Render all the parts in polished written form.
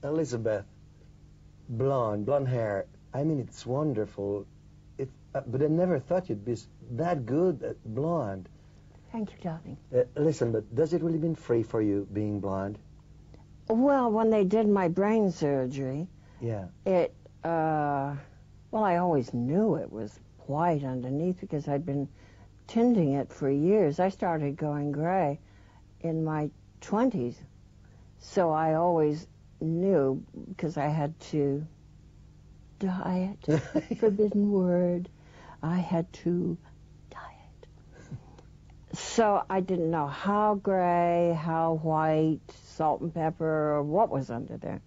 Elizabeth, blonde hair. I mean, it's wonderful. But I never thought you'd be that good at blonde. Thank you, darling. Listen, but does it really mean free for you being blonde? Well, when they did my brain surgery, Yeah. Well, I always knew it was white underneath because I'd been tinting it for years. I started going gray in my 20s. So I always knew, because I had to dye it, forbidden word, I had to dye it. So I didn't know how gray, how white, salt and pepper, or what was under there.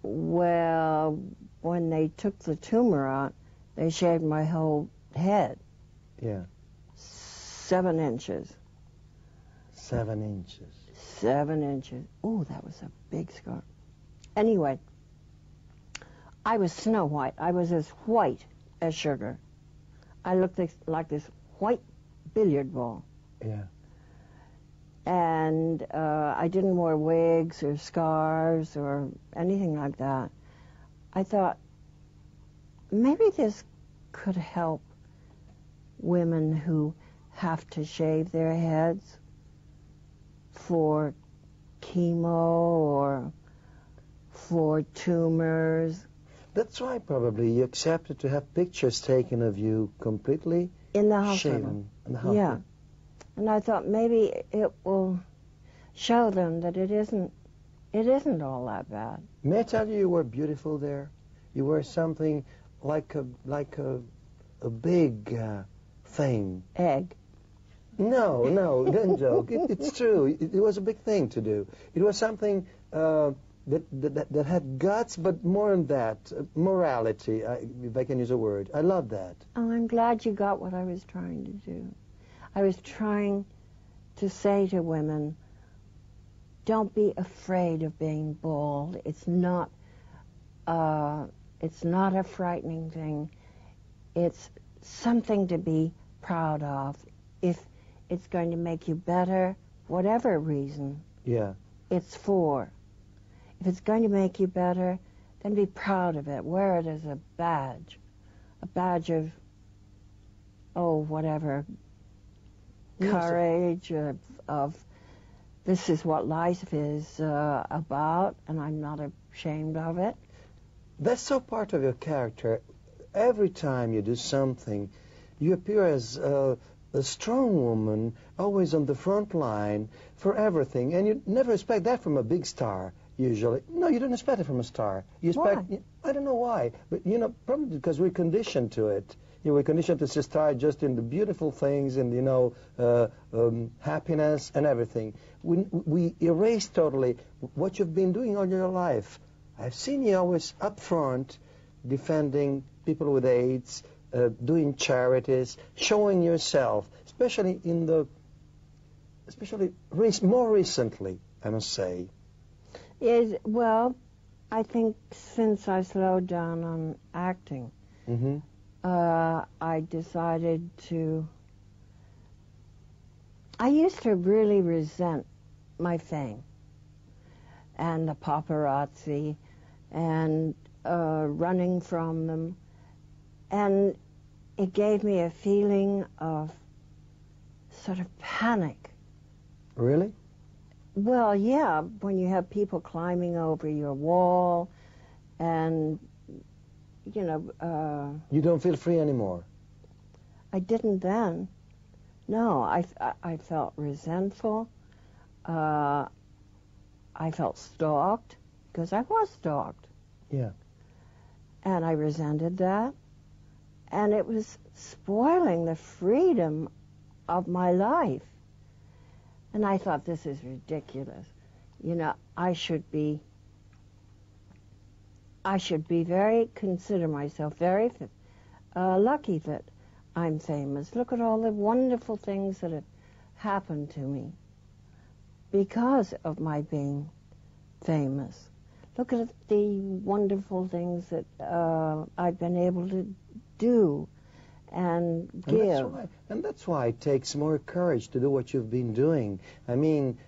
Well, when they took the tumor out, they shaved my whole head. Yeah. 7 inches. 7 inches. 7 inches. Ooh, that was a big scar. Anyway, I was Snow White. I was as white as sugar. I looked like this white billiard ball. Yeah. And I didn't wear wigs or scarves or anything like that. I thought, maybe this could help women who have to shave their heads for chemo or for tumors. That's why probably you accepted to have pictures taken of you completely In the hospital. shaven. In the hospital. Yeah. And I thought maybe it will show them that it isn't all that bad. May I tell you were beautiful there? You were something like a big thing. Egg. No, don't joke. It's true. It was a big thing to do. It was something that had guts, but more than that, morality, if I can use a word. I love that. Oh, I'm glad you got what I was trying to do. I was trying to say to women, don't be afraid of being bald. It's not a frightening thing. It's something to be proud of. If it's going to make you better, whatever reason Yeah. it's for. If it's going to make you better, then be proud of it. Wear it as a badge of, whatever, courage, of this is what life is about, and I'm not ashamed of it. That's so part of your character. Every time you do something, you appear as a strong woman, always on the front line for everything, and you never expect that from a big star, usually. No, you don't expect it from a star. You expect, Why? I don't know why, but, probably because we're conditioned to it. We're conditioned to see star just in the beautiful things and, happiness and everything. We erase totally what you've been doing all your life. I've seen you always up front, defending people with AIDS, doing charities, showing yourself, especially more recently, I must say. Well, I think since I slowed down on acting, Mm-hmm. I decided I used to really resent my fame and the paparazzi and running from them. And it gave me a feeling of sort of panic. Really? Well, yeah, when you have people climbing over your wall and, You don't feel free anymore? I didn't then. No, I felt resentful. I felt stalked, because I was stalked. Yeah. And I resented that. And it was spoiling the freedom of my life. And I thought, this is ridiculous. I should consider myself very lucky that I'm famous. Look at all the wonderful things that have happened to me because of my being famous. Look at the wonderful things that I've been able to do and give. And that's why it takes more courage to do what you've been doing. I mean,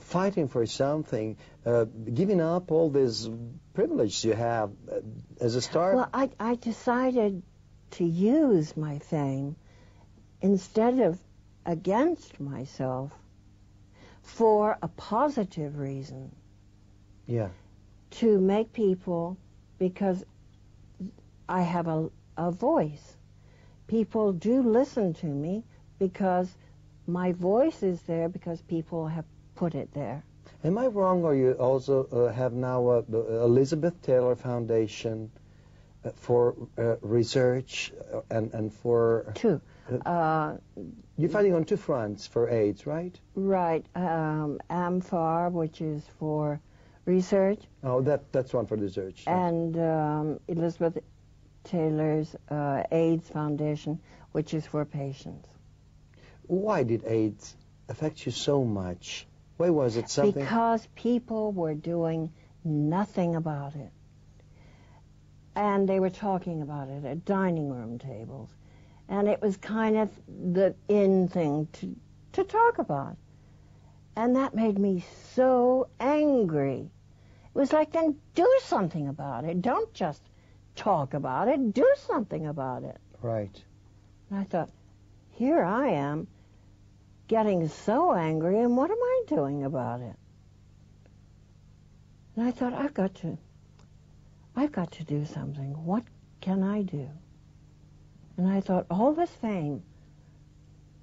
fighting for something, giving up all this privilege you have as a star. Well, I decided to use my fame instead of against myself for a positive reason. Yeah. To make people, because I have a voice. People do listen to me because my voice is there because people have put it there. Am I wrong, or you also have now the Elizabeth Taylor Foundation for research and for... Two. You're fighting on two fronts for AIDS, right? Right. AMFAR, which is for research. Oh, that's one for research. And Elizabeth Taylor's AIDS Foundation, which is for patients. Why did AIDS affect you so much? Why was it something? Because people were doing nothing about it. And they were talking about it at dining room tables. And it was kind of the in thing to talk about. And that made me so angry. It was like, then do something about it. Don't just talk about it. Do something about it. Right. And I thought, here I am getting so angry, and what am I doing about it? And I thought, I've got to do something. What can I do? And I thought, all this fame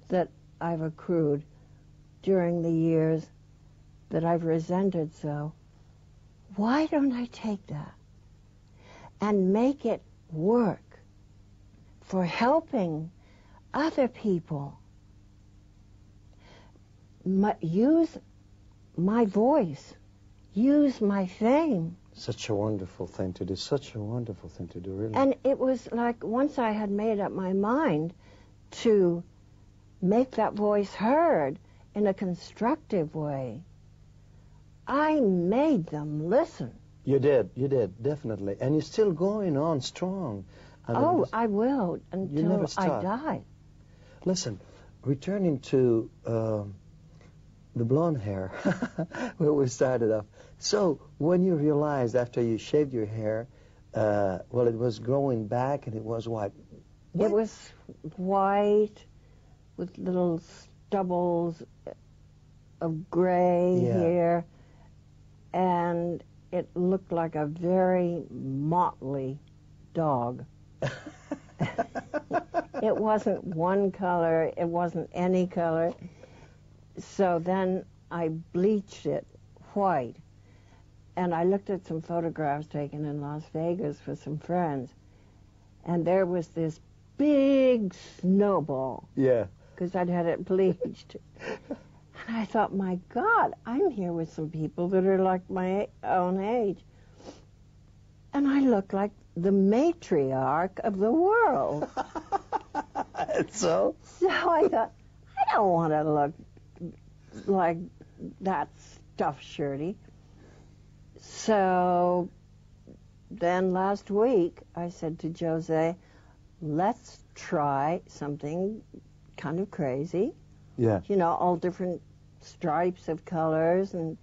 that I've accrued during the years that I've resented so, why don't I take that and make it work for helping other people? Use my voice, use my fame. Such a wonderful thing to do, such a wonderful thing to do, really. And it was like, once I had made up my mind to make that voice heard in a constructive way, I made them listen. You did, definitely. And you're still going on strong. I will until I die. Listen, returning to the blonde hair, where we started off. So, when you realized after you shaved your hair, well, it was growing back and it was what? It was white with little stubbles of gray here, and it looked like a very motley dog. It wasn't one color, it wasn't any color. So then I bleached it white, and I looked at some photographs taken in Las Vegas for some friends, and there was this big snowball. Yeah. Because I'd had it bleached. And I thought, my God, I'm here with some people that are like my own age. And I look like the matriarch of the world. So? So I thought, I don't want to look like that stuffed shirty. So then last week, I said to Jose, let's try something kind of crazy. Yeah. You know, all different stripes of colors, and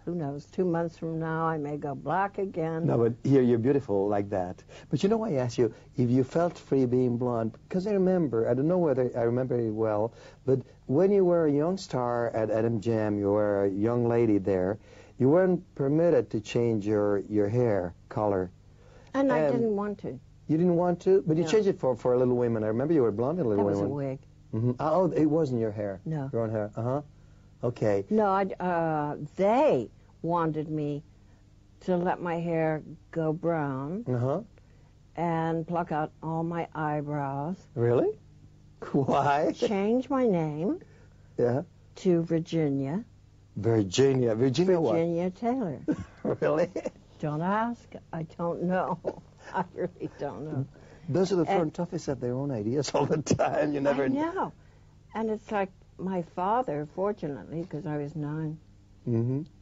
who knows, 2 months from now I may go black again. No, but here you're beautiful like that. But you know why I asked you if you felt free being blonde? Because I remember, I don't know whether I remember it well, but when you were a young star at Adam Jam, you were a young lady there, you weren't permitted to change your hair color. And I didn't want to. You didn't want to? But you changed it for Little Women. I remember you were blonde in Little Women. That was a wig. Mm-hmm. Oh, it wasn't your hair. No. Your own hair. Uh-huh. Okay. No, they wanted me to let my hair go brown. Uh-huh. And pluck out all my eyebrows. Really? Why? Change my name. Yeah. To Virginia. Virginia what? Virginia Taylor. Really? Don't ask. I don't know. I really don't know. Those are the front toughest have their own ideas all the time. You never I know. And it's like my father, fortunately, because I was 9,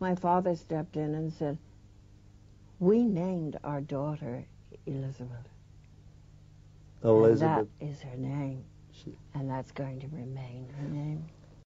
my father stepped in and said, we named our daughter Elizabeth. Elizabeth. And that is her name. And that's going to remain her name.